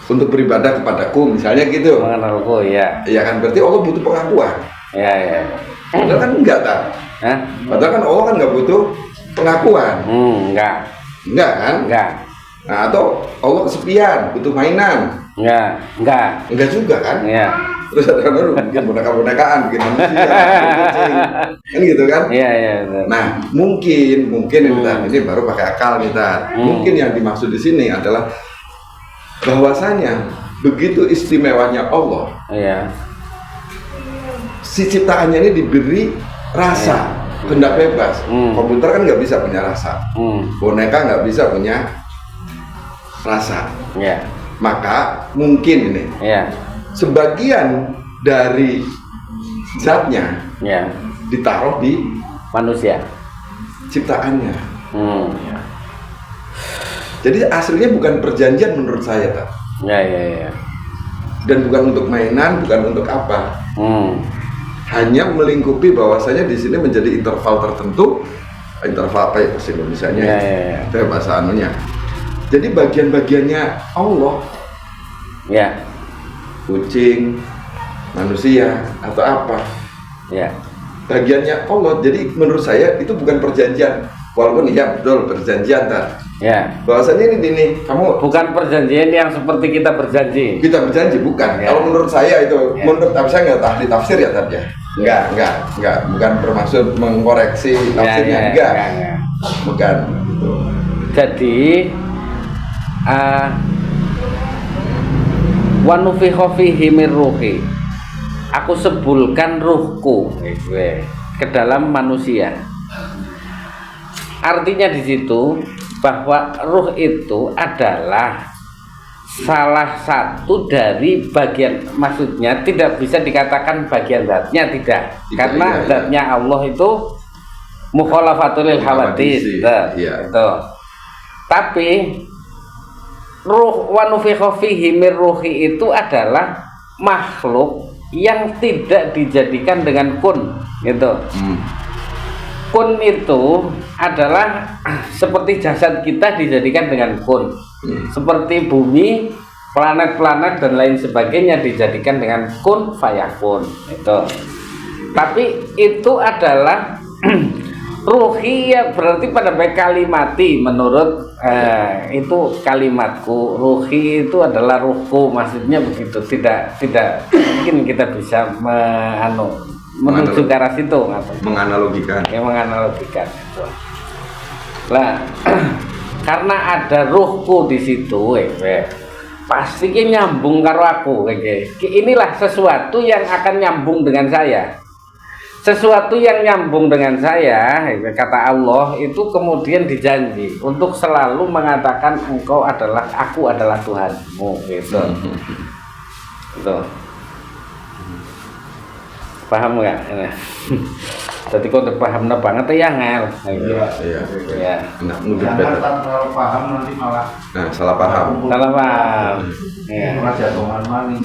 [SPEAKER 2] Untuk beribadah kepadaku misalnya gitu.
[SPEAKER 1] Mengenalku, iya.
[SPEAKER 2] Iya kan berarti Allah butuh pengakuan.
[SPEAKER 1] Iya.
[SPEAKER 2] Padahal kan enggak tak.
[SPEAKER 1] Hah?
[SPEAKER 2] Padahal kan Allah kan nggak butuh pengakuan.
[SPEAKER 1] Enggak.
[SPEAKER 2] Enggak kan?
[SPEAKER 1] Enggak.
[SPEAKER 2] Nah, atau Allah kesepian, butuh mainan.
[SPEAKER 1] Enggak.
[SPEAKER 2] Enggak juga kan?
[SPEAKER 1] Iya.
[SPEAKER 2] Terus ada orang bikin boneka-bonekaan, bikin manusia, bikin kucing. Kan gitu kan?
[SPEAKER 1] Iya, betul.
[SPEAKER 2] Nah, mungkin ini baru pakai akal kita. Mungkin yang dimaksud di sini adalah bahwasanya begitu istimewanya Allah.
[SPEAKER 1] Iya.
[SPEAKER 2] Si ciptaannya ini diberi rasa, kehendak bebas. Komputer kan nggak bisa punya rasa. Boneka nggak bisa punya rasa.
[SPEAKER 1] Iya.
[SPEAKER 2] Maka mungkin ini sebagian dari zatnya ditaruh di
[SPEAKER 1] manusia
[SPEAKER 2] ciptaannya. Jadi aslinya bukan perjanjian menurut saya, tak?
[SPEAKER 1] Iya.
[SPEAKER 2] Dan bukan untuk mainan, bukan untuk apa. Hanya melingkupi bahwasanya di sini menjadi interval tertentu. Interval apa ya bahasa Indonesianya? Itu bahasa anunya. Jadi bagian-bagiannya Allah.
[SPEAKER 1] Iya.
[SPEAKER 2] Kucing, manusia atau apa?
[SPEAKER 1] Iya.
[SPEAKER 2] Bagiannya Allah. Jadi menurut saya itu bukan perjanjian. Walaupun iya betul perjanjian tak.
[SPEAKER 1] Ya.
[SPEAKER 2] Bahwasanya ini kamu
[SPEAKER 1] bukan perjanjian yang seperti kita berjanji.
[SPEAKER 2] Kita berjanji bukan. Kalau menurut saya itu, menurut saya nggak ahli tafsir ya tadi ya. Enggak, bukan bermaksud mengkoreksi tafsirnya, enggak. Bukan. Gitu.
[SPEAKER 1] Jadi wa nufikha fihi min ruhi. Aku sebulkan ruhku ke dalam manusia. Artinya di situ bahwa ruh itu adalah salah satu dari bagian, maksudnya tidak bisa dikatakan bagian zatnya, tidak. Karena zatnya Allah itu mukhalafatul lil hawadits. Itu. Tapi ruh wa nufikha fihi mir ruhi itu adalah makhluk yang tidak dijadikan dengan kun, gitu. Kun itu adalah seperti jasad kita dijadikan dengan kun, seperti bumi, planet-planet dan lain sebagainya dijadikan dengan kun fayakun itu. Tapi itu adalah ruhi, ya berarti pada baik kalimati menurut itu kalimatku, ruhi itu adalah ruhku, maksudnya begitu. Tidak mungkin kita bisa menuju ke arah situ,
[SPEAKER 2] menganalogikan.
[SPEAKER 1] Ya, menganalogikan itu. Lah, karena ada ruhku di situ, pasti ki nyambung karo aku inilah sesuatu yang akan nyambung dengan saya. Sesuatu yang nyambung dengan saya, kata Allah itu kemudian dijanji untuk selalu mengatakan engkau adalah, aku adalah Tuhanmu, gitu. Gitu. Paham nggak? Jadi kau paham banget ya ngel.
[SPEAKER 2] Iya. Nah,
[SPEAKER 3] jangan terlalu paham nanti malah
[SPEAKER 2] salah paham.
[SPEAKER 1] Salah paham. Iya.
[SPEAKER 3] Malah jatuhan maning.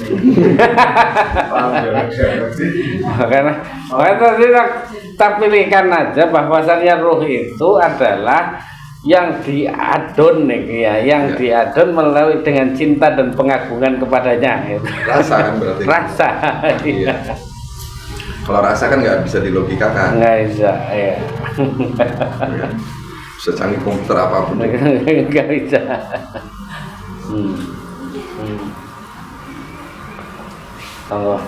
[SPEAKER 1] Karena tadi kita pilihkan aja bahwasannya ruh itu adalah yang diadon ya, yang diadon melalui dengan cinta dan pengagungan kepadanya. Gitu.
[SPEAKER 2] Rasa kan berarti.
[SPEAKER 1] Rasa. Iya.
[SPEAKER 2] Kalau rasa kan nggak bisa dilogikakan.
[SPEAKER 1] Nggak bisa, ya.
[SPEAKER 2] Secanggih komputer apapun.
[SPEAKER 1] Nggak bisa. Allah.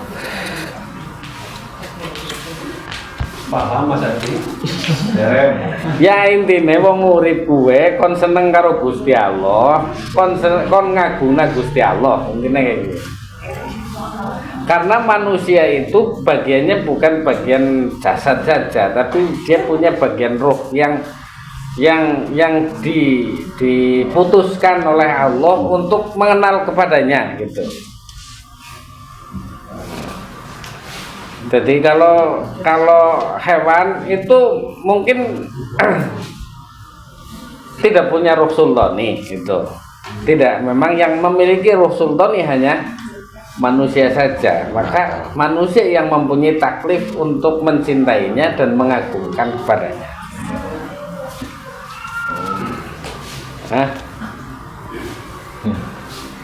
[SPEAKER 3] Paham Mas Adi?
[SPEAKER 1] Ya intine wong urip kuwe kon seneng karo Gusti Allah, kon ngagungna Gusti Allah, intine kayak gitu. Karena manusia itu bagiannya bukan bagian jasad saja, tapi dia punya bagian roh yang diputuskan oleh Allah untuk mengenal kepadanya, gitu. Jadi kalau hewan itu mungkin tidak punya ruh sultani, gitu. Tidak, memang yang memiliki ruh sultani hanya manusia saja. Maka manusia yang mempunyai taklif untuk mencintainya dan mengagungkan kepadanya. Hah?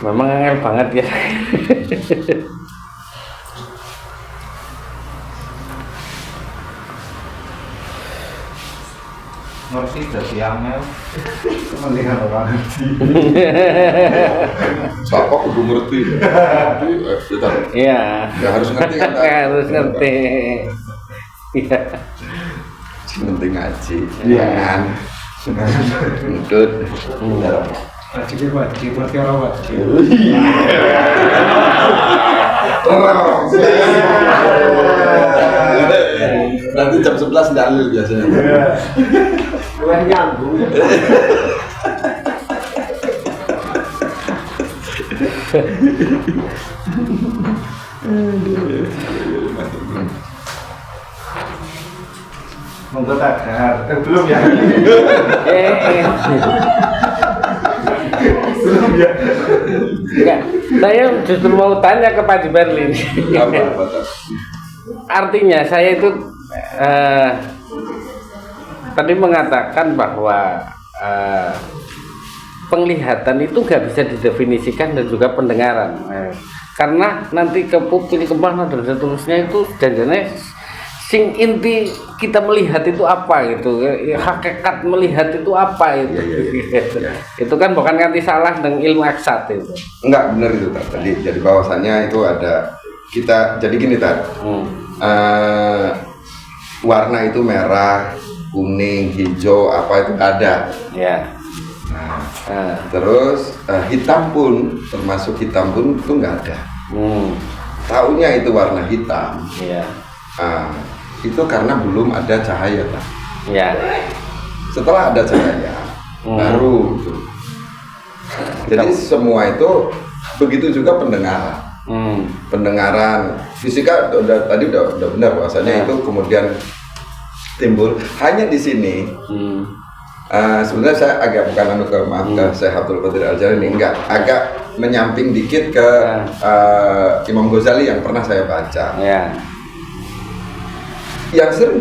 [SPEAKER 1] Memang angel banget ya.
[SPEAKER 3] Ngerti jadi angel. Mendingan orang ngerti.
[SPEAKER 2] Siapa kudu ngerti?
[SPEAKER 1] Iya.
[SPEAKER 2] Ya harus ngerti kan?
[SPEAKER 1] Harus ngerti. Iya.
[SPEAKER 2] Penting ngaji. Iya kan? Ngedut.
[SPEAKER 3] Wajib berarti orang wajib.
[SPEAKER 2] Nanti jam 11 dalil biasanya.
[SPEAKER 3] Bukan nyambung. Monggo takar. Belum ya. Belum ya.
[SPEAKER 1] Enggak. Saya justru mau tanya ke Pak Berlin.
[SPEAKER 2] Apa?
[SPEAKER 1] Artinya saya itu tadi mengatakan bahwa penglihatan itu nggak bisa didefinisikan dan juga pendengaran, karena nanti ke pupil kemana dan seterusnya itu jangannya sing inti kita melihat itu apa gitu, hakikat melihat itu apa itu.
[SPEAKER 2] Ya.
[SPEAKER 1] Itu kan bukan ganti salah dengan ilmu eksat itu.
[SPEAKER 2] Enggak benar itu tadi. Jadi bahwasannya itu ada kita jadi gini tadi. Warna itu merah, kuning, hijau, apa itu ada.
[SPEAKER 1] Ya.
[SPEAKER 2] Terus hitam pun, termasuk hitam pun itu nggak ada. Taunya itu warna hitam.
[SPEAKER 1] Ya.
[SPEAKER 2] Itu karena belum ada cahaya, Pak.
[SPEAKER 1] Ya.
[SPEAKER 2] Setelah ada cahaya, baru itu. Jadi semua itu begitu juga pendengaran. Pendengaran, fisika tadi udah benar bahwasanya itu kemudian timbul hanya di sini. Sebenarnya saya agak bukan ke Syekh Abdul Qadir Al-Jailani ini enggak, agak menyamping dikit ke Imam Ghazali yang pernah saya baca.
[SPEAKER 1] Ya.
[SPEAKER 2] Yang sering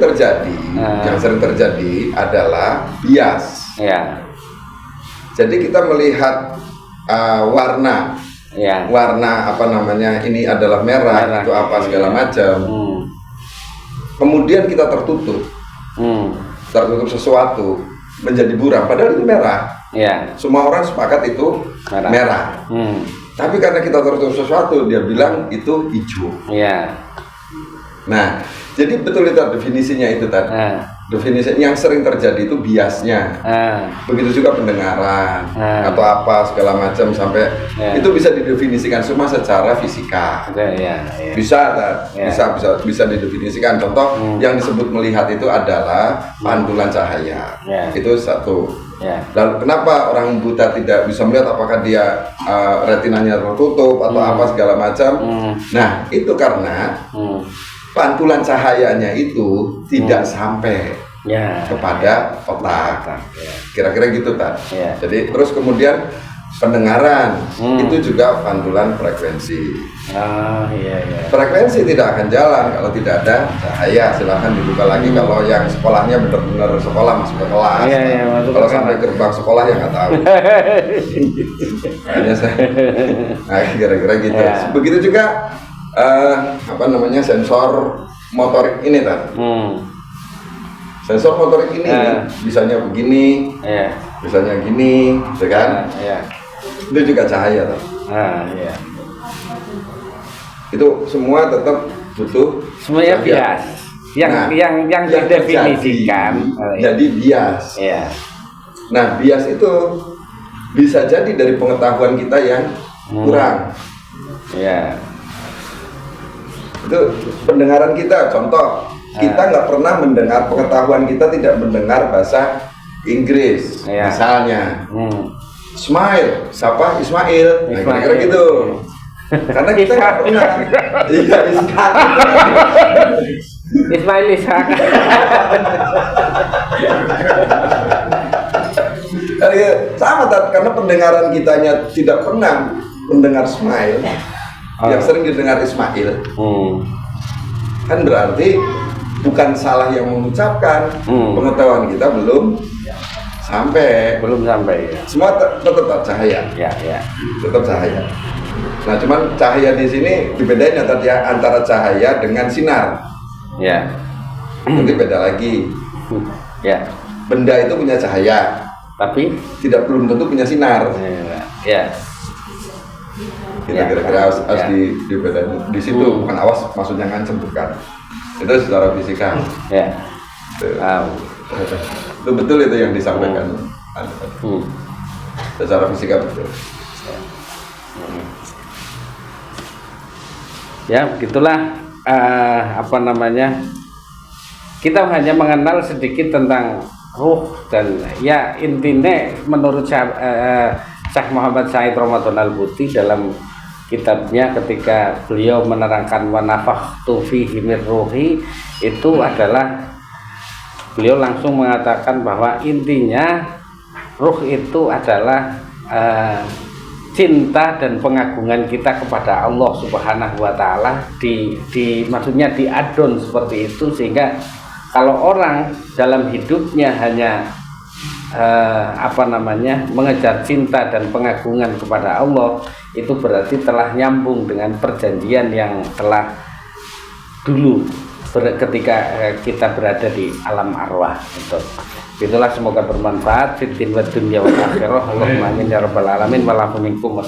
[SPEAKER 2] terjadi adalah bias.
[SPEAKER 1] Ya.
[SPEAKER 2] Jadi kita melihat warna, warna apa namanya, ini adalah merah, itu apa segala macam. Kemudian kita tertutup sesuatu menjadi buram, padahal itu merah.
[SPEAKER 1] Ya.
[SPEAKER 2] Semua orang sepakat itu merah. Tapi karena kita tertutup sesuatu, dia bilang itu hijau.
[SPEAKER 1] Ya.
[SPEAKER 2] Nah, jadi betul itu definisinya itu tadi. definisi yang sering terjadi itu biasnya. Begitu juga pendengaran atau apa segala macam sampai itu bisa didefinisikan semua secara fisika. Bisa didefinisikan. Contoh yang disebut melihat itu adalah pantulan cahaya. Itu satu. Lalu kenapa orang buta tidak bisa melihat, apakah dia retinanya tertutup atau apa segala macam? Nah, itu karena pantulan cahayanya itu tidak sampai kepada otak. Kira-kira gitu kan. Jadi terus kemudian pendengaran itu juga pantulan frekuensi. Frekuensi tidak akan jalan kalau tidak ada cahaya. Silahkan dibuka lagi kalau yang sekolahnya benar-benar sekolah masuk ke kelas. Kalau sampai gerbang sekolah ya nggak tahu. Hanya saya. Nah, kira-kira gitu. Begitu juga sensor motorik ini kan. Sensor motorik ini bisanya begini, bisanya gini, kan? Itu juga cahaya kan? Itu semua tetap butuh
[SPEAKER 1] semuanya bias. Yang didefinisikan
[SPEAKER 2] jadi bias. Nah, bias itu bisa jadi dari pengetahuan kita yang kurang. Itu pendengaran kita, contoh kita nggak pernah mendengar, pengetahuan kita tidak mendengar bahasa Inggris, misalnya Ismail, siapa Ismail, nah, kira-kira gitu. Karena kita nggak pernah.
[SPEAKER 1] Ismail Ishak.
[SPEAKER 2] Sama karena pendengaran kitanya tidak pernah mendengar Ismail, yang sering didengar Ismail. Kan berarti bukan salah yang mengucapkan, pengetahuan kita belum sampai. Semua tetap cahaya. Tetap cahaya. Nah, cuman cahaya di sini dibedain antara cahaya dengan sinar. Nanti beda lagi. Benda itu punya cahaya, tapi belum tentu punya sinar. Kira-kira harus dibedain di situ. Bukan awas, maksudnya ngancem, bukan. Itu secara fisika. Itu betul itu yang disampaikan. Secara fisika betul.
[SPEAKER 1] Ya, begitulah kita hanya mengenal sedikit tentang ruh, dan ya intinya menurut Syekh Muhammad Said Ramadan Al-Buti dalam kitabnya ketika beliau menerangkan wa nafakhtu fihi min ruhi, itu adalah beliau langsung mengatakan bahwa intinya ruh itu adalah cinta dan pengagungan kita kepada Allah Subhanahu wa taala, maksudnya diadon seperti itu, sehingga kalau orang dalam hidupnya hanya mengejar cinta dan pengagungan kepada Allah, itu berarti telah nyambung dengan perjanjian yang telah dulu ketika kita berada di alam arwah. Itulah, semoga bermanfaat fid din wad dunya wal akhirah. Allahumma amin ya rabbal alamin. Wallahu minkum.